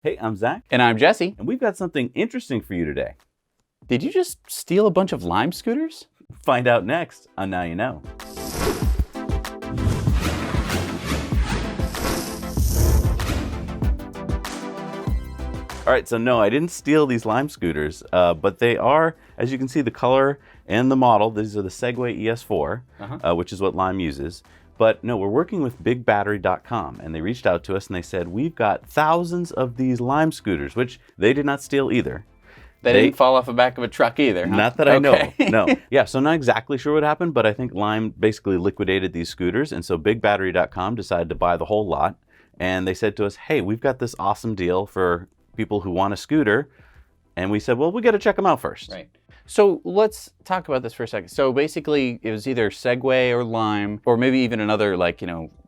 Hey, I'm Zach. And I'm Jesse. And we've got something interesting for you today. Did you just steal a bunch of Lime scooters? Find out next on Now You Know. All right, so no, I didn't steal these Lime scooters, but they are, as you can see, the color and the model. These are the Segway ES4, which is what Lime uses. But no, we're working with BigBattery.com, and they reached out to us and they said, we've got thousands of these Lime scooters, which they did not steal either. They didn't fall off the back of a truck either, huh? Not that I know, no. Yeah, so not exactly sure what happened, but I think Lime basically liquidated these scooters, and so BigBattery.com decided to buy the whole lot, and they said to us, hey, we've got this awesome deal for people who want a scooter, and we said, well, we got to check them out first. Right. So let's talk about this for a second. So basically, it was either Segway or Lime, or maybe even another, like,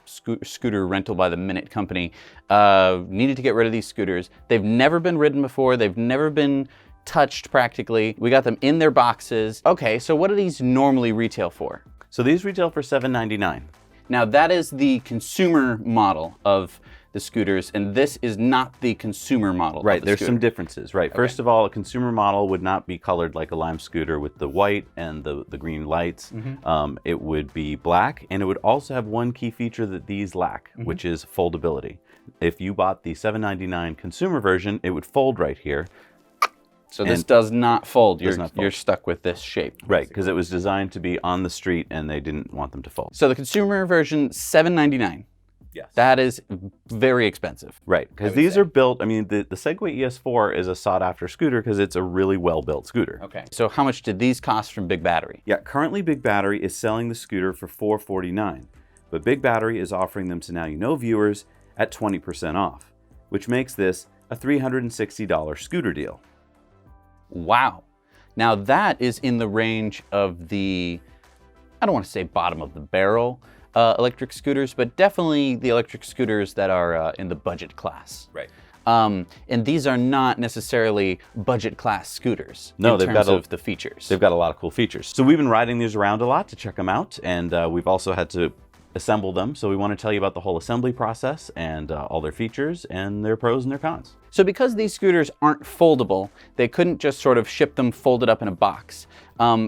scooter rental by the minute company, needed to get rid of these scooters. They've never been ridden before. They've never been touched practically. We got them in their boxes. Okay, so what do these normally retail for? So these retail for $7.99. Now that is the consumer model of the scooters, and this is not the consumer model. Right, of the there's scooter. some differences, right? Okay. First of all, a consumer model would not be colored like a Lime scooter with the white and the green lights. It would be black, and it would also have one key feature that these lack, which is foldability. If you bought the $7.99 consumer version, it would fold right here. So this does not fold. You're stuck with this shape. Right, because it was designed to be on the street and they didn't want them to fold. So the consumer version, $7.99. Yes. That is very expensive. Right, because these are built, I mean, the Segway ES4 is a sought-after scooter because it's a really well-built scooter. Okay. So how much did these cost from Big Battery? Yeah, currently Big Battery is selling the scooter for $449, but Big Battery is offering them to Now You Know viewers at 20% off, which makes this a $360 scooter deal. Wow. Now that is in the range of the, I don't want to say bottom of the barrel electric scooters, but definitely the electric scooters that are in the budget class. Right. And these are not necessarily budget class scooters in terms of the features. They've got a lot of cool features. So we've been riding these around a lot to check them out, and we've also had to assemble them. So we want to tell you about the whole assembly process and all their features and their pros and their cons. So because these scooters aren't foldable, they couldn't just sort of ship them folded up in a box.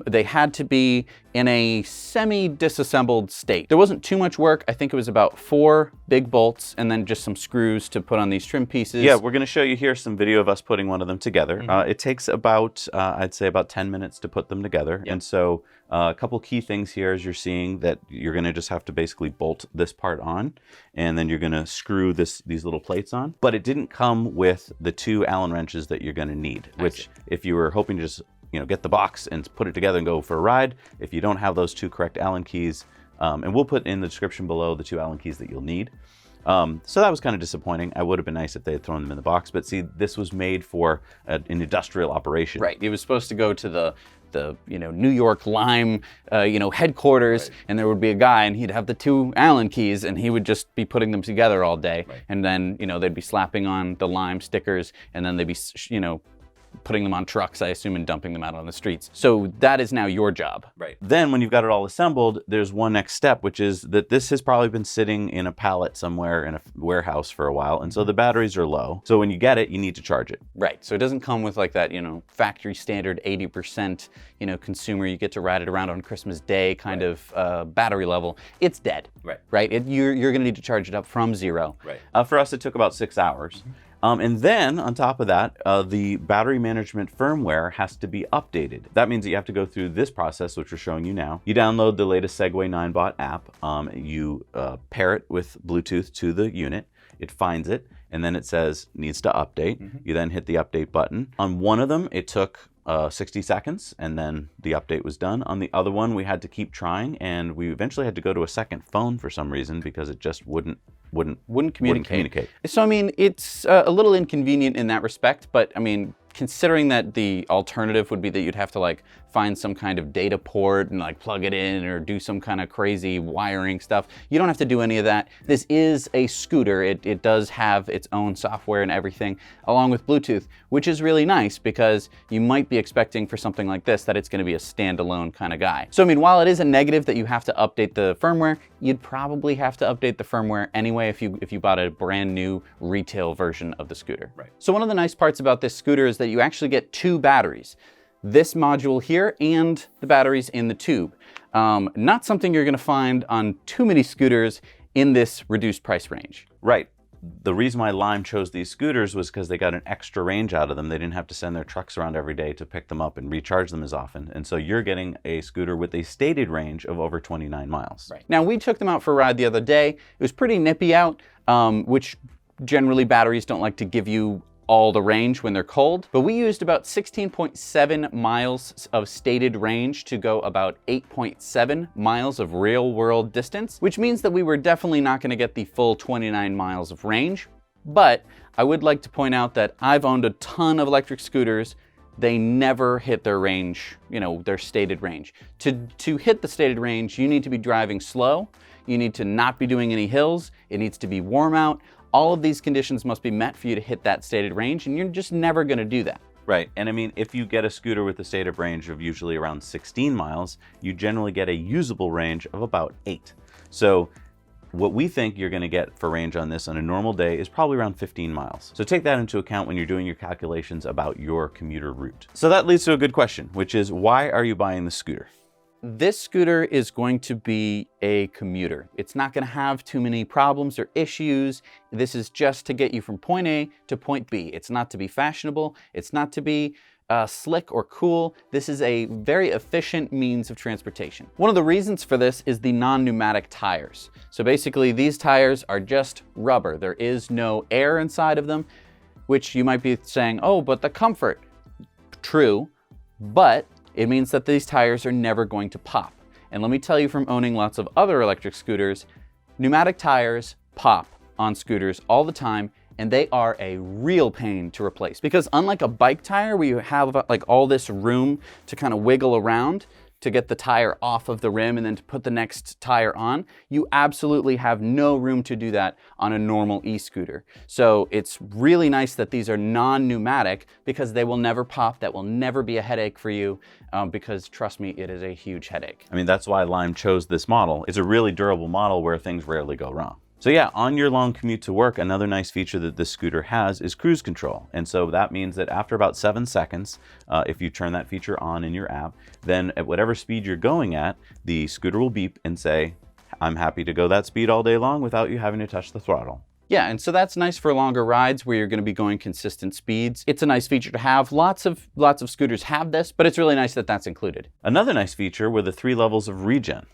They had to be in a semi-disassembled state. There wasn't too much work. I think it was about 4 big bolts and then just some screws to put on these trim pieces. Yeah, we're going to show you here some video of us putting one of them together. It takes about, I'd say about 10 minutes to put them together. Yep. And so a couple key things here as you're seeing that you're going to just have to basically bolt this part on, and then you're going to screw these little plates on. But it didn't come with the 2 Allen wrenches that you're going to need, which if you were hoping to just get the box and put it together and go for a ride, if you don't have those 2 correct Allen keys, and we'll put in the description below the 2 Allen keys that you'll need. So that was kind of disappointing. It would have been nice if they had thrown them in the box, but see, this was made for an industrial operation. Right, it was supposed to go to the New York Lime headquarters, right. And there would be a guy and he'd have the 2 Allen keys and he would just be putting them together all day. Right. And then they'd be slapping on the Lime stickers, and then they'd be putting them on trucks, I assume, and dumping them out on the streets. So that is now your job. Right. Then when you've got it all assembled, there's one next step, which is that this has probably been sitting in a pallet somewhere in a warehouse for a while, and so the batteries are low. So when you get it, you need to charge it. Right. So it doesn't come with like that, factory standard 80%, consumer, you get to ride it around on Christmas Day kind of battery level. It's dead. Right. Right. You're going to need to charge it up from 0. Right. For us, it took about 6 hours. And then on top of that, the battery management firmware has to be updated. That means that you have to go through this process, which we're showing you now. You download the latest Segway 9bot app. You pair it with Bluetooth to the unit. It finds it, and then it says needs to update. You then hit the update button. On one of them, it took 60 seconds, and then the update was done. On the other one, we had to keep trying, and we eventually had to go to a second phone for some reason because it just wouldn't communicate. So I mean, it's a little inconvenient in that respect, but I mean, considering that the alternative would be that you'd have to like find some kind of data port and like plug it in or do some kind of crazy wiring stuff. You don't have to do any of that. This is a scooter. It does have its own software and everything along with Bluetooth, which is really nice because you might be expecting for something like this that it's going to be a standalone kind of guy. So I mean, while it is a negative that you have to update the firmware, you'd probably have to update the firmware anyway if you bought a brand new retail version of the scooter. Right. So one of the nice parts about this scooter is that you actually get 2 batteries. This module here and the batteries in the tube. Not something you're going to find on too many scooters in this reduced price range. Right. The reason why Lime chose these scooters was because they got an extra range out of them. They didn't have to send their trucks around every day to pick them up and recharge them as often. And so you're getting a scooter with a stated range of over 29 miles. Right. Now, we took them out for a ride the other day. It was pretty nippy out, which generally batteries don't like to give you all the range when they're cold, but we used about 16.7 miles of stated range to go about 8.7 miles of real world distance, which means that we were definitely not going to get the full 29 miles of range. But I would like to point out that I've owned a ton of electric scooters. They never hit their range, their stated range. To hit the stated range, you need to be driving slow. You need to not be doing any hills. It needs to be warm out. All of these conditions must be met for you to hit that stated range, and you're just never going to do that. Right. And I mean, if you get a scooter with a stated range of usually around 16 miles, you generally get a usable range of about 8. So what we think you're going to get for range on this on a normal day is probably around 15 miles. So take that into account when you're doing your calculations about your commuter route. So that leads to a good question, which is, why are you buying the scooter? This scooter is going to be a commuter. It's not going to have too many problems or issues. This is just to get you from point A to point B. It's not to be fashionable. It's not to be slick or cool. This is a very efficient means of transportation. One of the reasons for this is the non-pneumatic tires. So basically, these tires are just rubber. There is no air inside of them, which you might be saying, oh, but the comfort. True, but it means that these tires are never going to pop. And let me tell you from owning lots of other electric scooters, pneumatic tires pop on scooters all the time, and they are a real pain to replace. Because unlike a bike tire where you have like all this room to kind of wiggle around to get the tire off of the rim and then to put the next tire on, you absolutely have no room to do that on a normal e-scooter. So it's really nice that these are non-pneumatic because they will never pop. That will never be a headache for you because trust me, it is a huge headache. I mean, that's why Lime chose this model. It's a really durable model where things rarely go wrong. So yeah, on your long commute to work, another nice feature that this scooter has is cruise control. And so that means that after about 7 seconds, if you turn that feature on in your app, then at whatever speed you're going at, the scooter will beep and say, I'm happy to go that speed all day long without you having to touch the throttle. Yeah, and so that's nice for longer rides where you're going to be going consistent speeds. It's a nice feature to have. Lots of scooters have this, but it's really nice that that's included. Another nice feature were the 3 levels of Regen.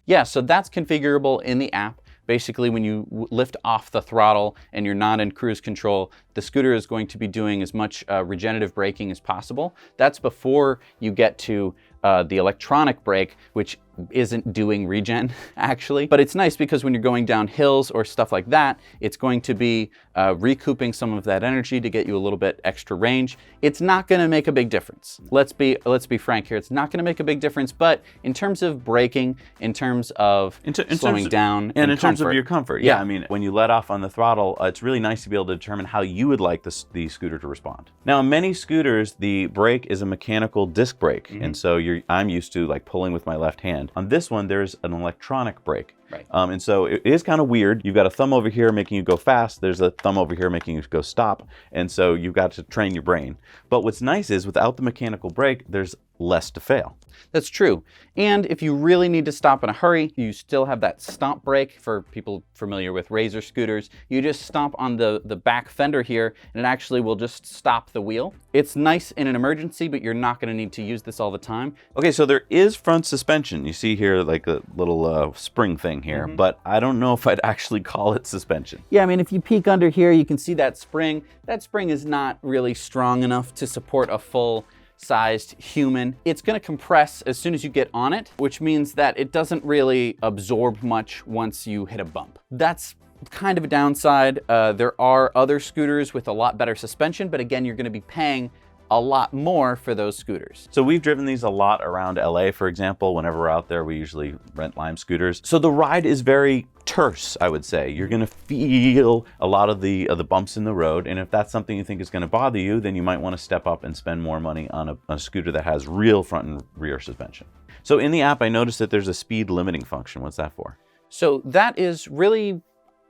Yeah, so that's configurable in the app. Basically, when you lift off the throttle and you're not in cruise control, the scooter is going to be doing as much regenerative braking as possible. That's before you get to the electronic brake, which isn't doing regen, actually. But it's nice because when you're going down hills or stuff like that, it's going to be recouping some of that energy to get you a little bit extra range. It's not going to make a big difference. Let's be frank here. It's not going to make a big difference, but in terms of braking, in terms of slowing down, and in terms of your comfort, yeah. I mean, when you let off on the throttle, it's really nice to be able to determine how you would like the scooter to respond. Now, in many scooters, the brake is a mechanical disc brake, and so I'm used to like pulling with my left hand. On this one, there's an electronic brake. Right. And so it is kind of weird. You've got a thumb over here making you go fast. There's a thumb over here making you go stop. And so you've got to train your brain. But what's nice is without the mechanical brake, there's less to fail. That's true. And if you really need to stop in a hurry, you still have that stomp brake. For people familiar with Razor scooters, you just stomp on the back fender here and it actually will just stop the wheel. It's nice in an emergency, but you're not going to need to use this all the time. Okay, so there is front suspension. You see here like a little spring thing here, but I don't know if I'd actually call it suspension. Yeah, I mean, if you peek under here, you can see that spring. That spring is not really strong enough to support a full-sized human. It's going to compress as soon as you get on it, which means that it doesn't really absorb much once you hit a bump. That's kind of a downside. There are other scooters with a lot better suspension, but again, you're going to be paying a lot more for those scooters. So we've driven these a lot around LA, for example. Whenever we're out there, we usually rent Lime scooters. So the ride is very terse, I would say. You're gonna feel a lot of the bumps in the road, and if that's something you think is gonna bother you, then you might wanna step up and spend more money on a scooter that has real front and rear suspension. So in the app, I noticed that there's a speed limiting function. What's that for? So that is really,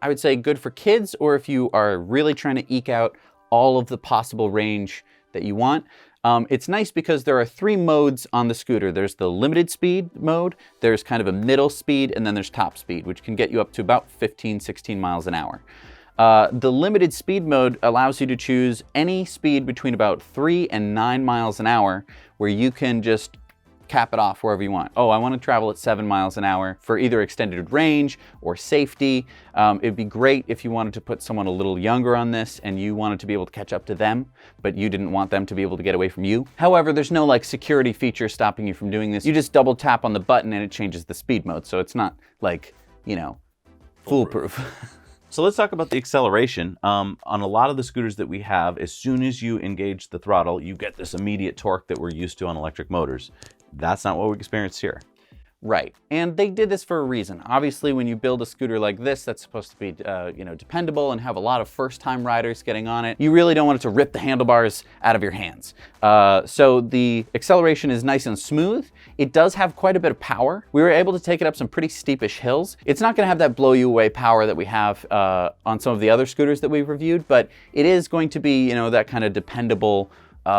I would say, good for kids, or if you are really trying to eke out all of the possible range that you want. It's nice because there are 3 modes on the scooter. There's the limited speed mode, there's kind of a middle speed, and then there's top speed, which can get you up to about 15, 16 miles an hour. The limited speed mode allows you to choose any speed between about 3 and 9 miles an hour, where you can just cap it off wherever you want. Oh, I want to travel at 7 miles an hour for either extended range or safety. It'd be great if you wanted to put someone a little younger on this and you wanted to be able to catch up to them, but you didn't want them to be able to get away from you. However, there's no like security feature stopping you from doing this. You just double tap on the button and it changes the speed mode. So it's not like, you know, foolproof. So let's talk about the acceleration. On a lot of the scooters that we have, as soon as you engage the throttle, you get this immediate torque that we're used to on electric motors. That's not what we experienced here. Right, and they did this for a reason. Obviously, when you build a scooter like this, that's supposed to be, dependable and have a lot of first-time riders getting on it. You really don't want it to rip the handlebars out of your hands. So the acceleration is nice and smooth. It does have quite a bit of power. We were able to take it up some pretty steepish hills. It's not gonna have that blow you away power that we have on some of the other scooters that we've reviewed, but it is going to be, that kind of dependable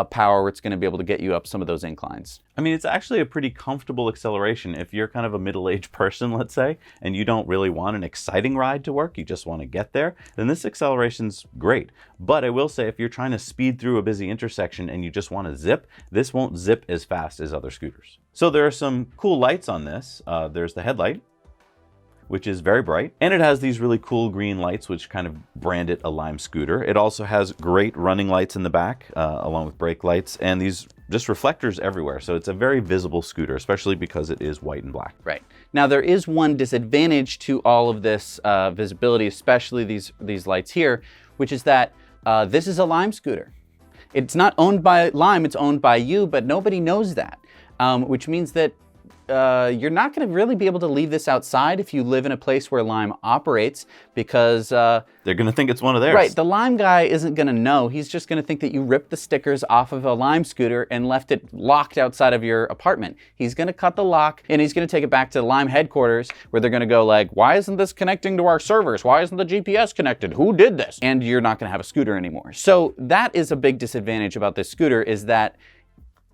power where it's going to be able to get you up some of those inclines. I mean, it's actually a pretty comfortable acceleration. If you're kind of a middle-aged person, let's say, and you don't really want an exciting ride to work, you just want to get there, then this acceleration's great. But I will say, if you're trying to speed through a busy intersection and you just want to zip, this won't zip as fast as other scooters. So there are some cool lights on this. There's the headlight, which is very bright. And it has these really cool green lights, which kind of brand it a Lime scooter. It also has great running lights in the back, along with brake lights, and these just reflectors everywhere. So it's a very visible scooter, especially because it is white and black. Right. Now there is one disadvantage to all of this visibility, especially these lights here, which is that this is a Lime scooter. It's not owned by Lime, it's owned by you, but nobody knows that, which means that you're not going to really be able to leave this outside if you live in a place where Lime operates, because they're going to think it's one of theirs. Right, the Lime guy isn't going to know. He's just going to think that you ripped the stickers off of a Lime scooter and left it locked outside of your apartment. He's going to cut the lock and he's going to take it back to Lime headquarters, where they're going to go like, why isn't this connecting to our servers? Why isn't the GPS connected? Who did this? And you're not going to have a scooter anymore. So that is a big disadvantage about this scooter, is that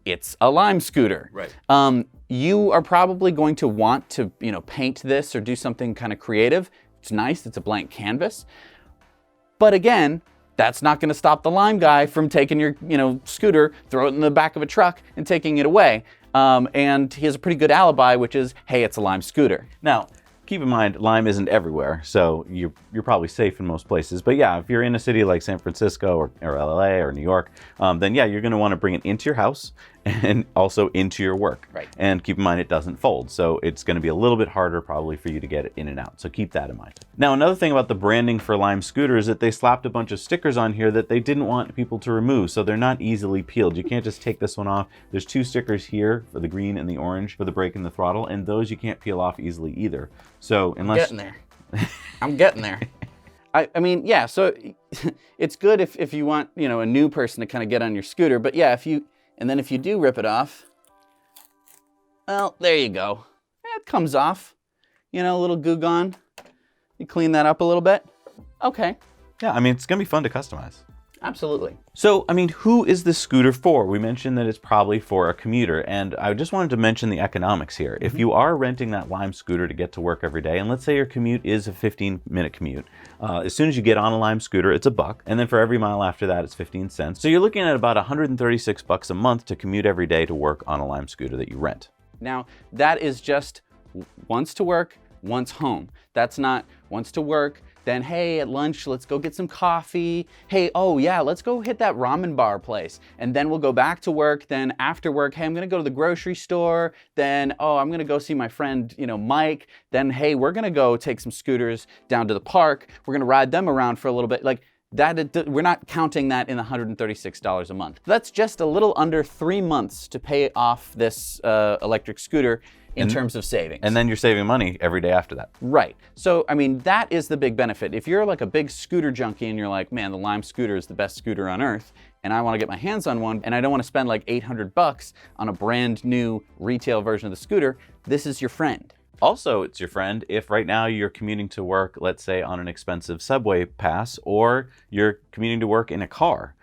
it's a Lime scooter. Right. You are probably going to want to, paint this or do something kind of creative. It's nice, it's a blank canvas. But again, that's not gonna stop the Lime guy from taking your, scooter, throw it in the back of a truck and taking it away. And he has a pretty good alibi, which is, hey, it's a Lime scooter. Now, keep in mind, Lime isn't everywhere, so you're probably safe in most places. But yeah, if you're in a city like San Francisco or LA or New York, then yeah, you're going to want to bring it into your house and also into your work. Right. And keep in mind, it doesn't fold, so it's going to be a little bit harder probably for you to get it in and out. So keep that in mind. Now, another thing about the branding for Lime scooter is that they slapped a bunch of stickers on here that they didn't want people to remove, so they're not easily peeled. You can't just take this one off. There's 2 stickers here for the green and the orange for the brake and the throttle, and those you can't peel off easily either. So unless... I'm getting there. I'm getting there. I mean, yeah, so it's good if you want, a new person to kind of get on your scooter, but yeah, if you do rip it off, well, there you go. It comes off, a little goo gone. You clean that up a little bit. Okay. Yeah, I mean, it's gonna be fun to customize. Absolutely. So, I mean, who is this scooter for? We mentioned that it's probably for a commuter, and I just wanted to mention the economics here. If you are renting that Lime scooter to get to work every day, and let's say your commute is a 15-minute commute, as soon as you get on a Lime scooter, it's $1, and then for every mile after that, it's 15 cents. So you're looking at about $136 a month to commute every day to work on a Lime scooter that you rent. Now, that is just once to work, once home. That's not once to work, then, hey, at lunch, let's go get some coffee. Hey, oh yeah, let's go hit that ramen bar place. And then we'll go back to work. Then after work, hey, I'm gonna go to the grocery store. Then, oh, I'm gonna go see my friend, Mike. Then, hey, we're gonna go take some scooters down to the park. We're gonna ride them around for a little bit. Like, we're not counting that in the $136 a month. That's just a little under 3 months to pay off this electric scooter in terms of savings. And then you're saving money every day after that. Right. So, I mean, that is the big benefit. If you're like a big scooter junkie and you're like, man, the Lime scooter is the best scooter on earth, and I want to get my hands on one, and I don't want to spend like $800 on a brand new retail version of the scooter, this is your friend. Also, it's your friend if right now you're commuting to work, let's say on an expensive subway pass, or you're commuting to work in a car,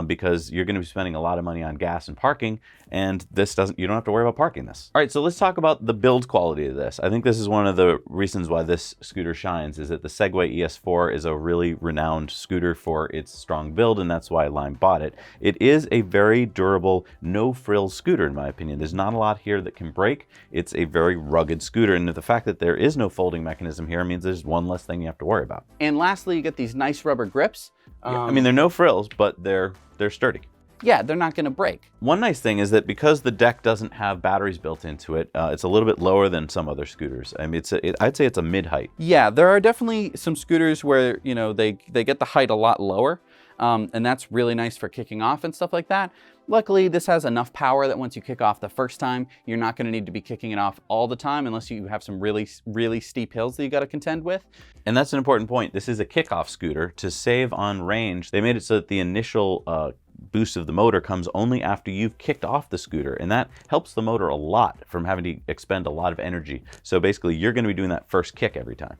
because you're going to be spending a lot of money on gas and parking, and you don't have to worry about parking this. All right, so let's talk about the build quality of this. I think this is one of the reasons why this scooter shines, is that the Segway ES4 is a really renowned scooter for its strong build, and that's why Lime bought it. It is a very durable, no-frills scooter, in my opinion. There's not a lot here that can break. It's a very rugged scooter, and the fact that there is no folding mechanism here means there's one less thing you have to worry about. And lastly, you get these nice rubber grips. Yeah, I mean, they're no frills, but they're sturdy. Yeah, they're not going to break. One nice thing is that because the deck doesn't have batteries built into it, it's a little bit lower than some other scooters. I mean, I'd say it's a mid-height. Yeah, there are definitely some scooters where, you know, they get the height a lot lower, and that's really nice for kicking off and stuff like that. Luckily, this has enough power that once you kick off the first time, you're not going to need to be kicking it off all the time unless you have some really, really steep hills that you got to contend with. And that's an important point. This is a kickoff scooter. To save on range, they made it so that the initial boost of the motor comes only after you've kicked off the scooter, and that helps the motor a lot from having to expend a lot of energy. So basically, you're going to be doing that first kick every time.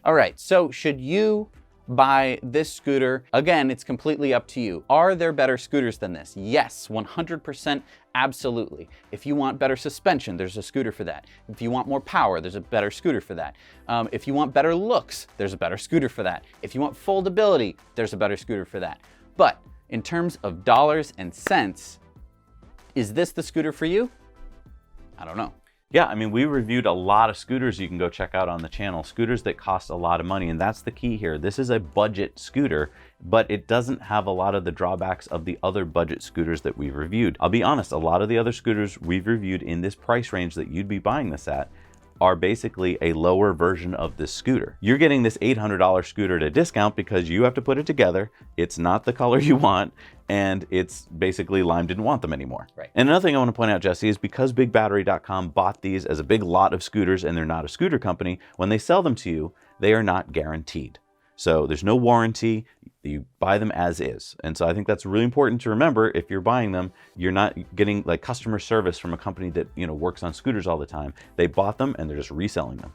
All right, so should you buy this scooter? Again, it's completely up to you. Are there better scooters than this? Yes, 100%, absolutely. If you want better suspension, there's a scooter for that. If you want more power, there's a better scooter for that. If you want better looks, there's a better scooter for that. If you want foldability, there's a better scooter for that. But in terms of dollars and cents, is this the scooter for you? I don't know. Yeah, I mean, we reviewed a lot of scooters you can go check out on the channel, scooters that cost a lot of money, and that's the key here. This is a budget scooter, but it doesn't have a lot of the drawbacks of the other budget scooters that we've reviewed. I'll be honest, a lot of the other scooters we've reviewed in this price range that you'd be buying this at are basically a lower version of this scooter. You're getting this $800 scooter at a discount because you have to put it together. It's not the color you want, and it's basically Lime didn't want them anymore. Right. And another thing I want to point out, Jesse, is because BigBattery.com bought these as a big lot of scooters and they're not a scooter company, when they sell them to you, they are not guaranteed. So there's no warranty. You buy them as is. And so I think that's really important to remember. If you're buying them, you're not getting like customer service from a company that, you know, works on scooters all the time. They bought them and they're just reselling them.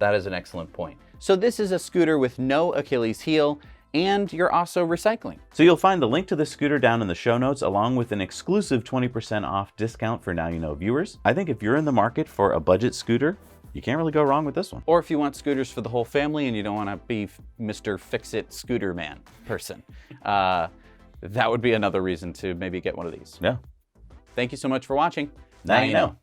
That is an excellent point. So this is a scooter with no Achilles heel, and you're also recycling. So you'll find the link to this scooter down in the show notes, along with an exclusive 20% off discount for Now You Know viewers. I think if you're in the market for a budget scooter, you can't really go wrong with this one. Or if you want scooters for the whole family and you don't want to be Mr. Fix-It Scooter Man person, that would be another reason to maybe get one of these. Yeah. Thank you so much for watching. Now you know.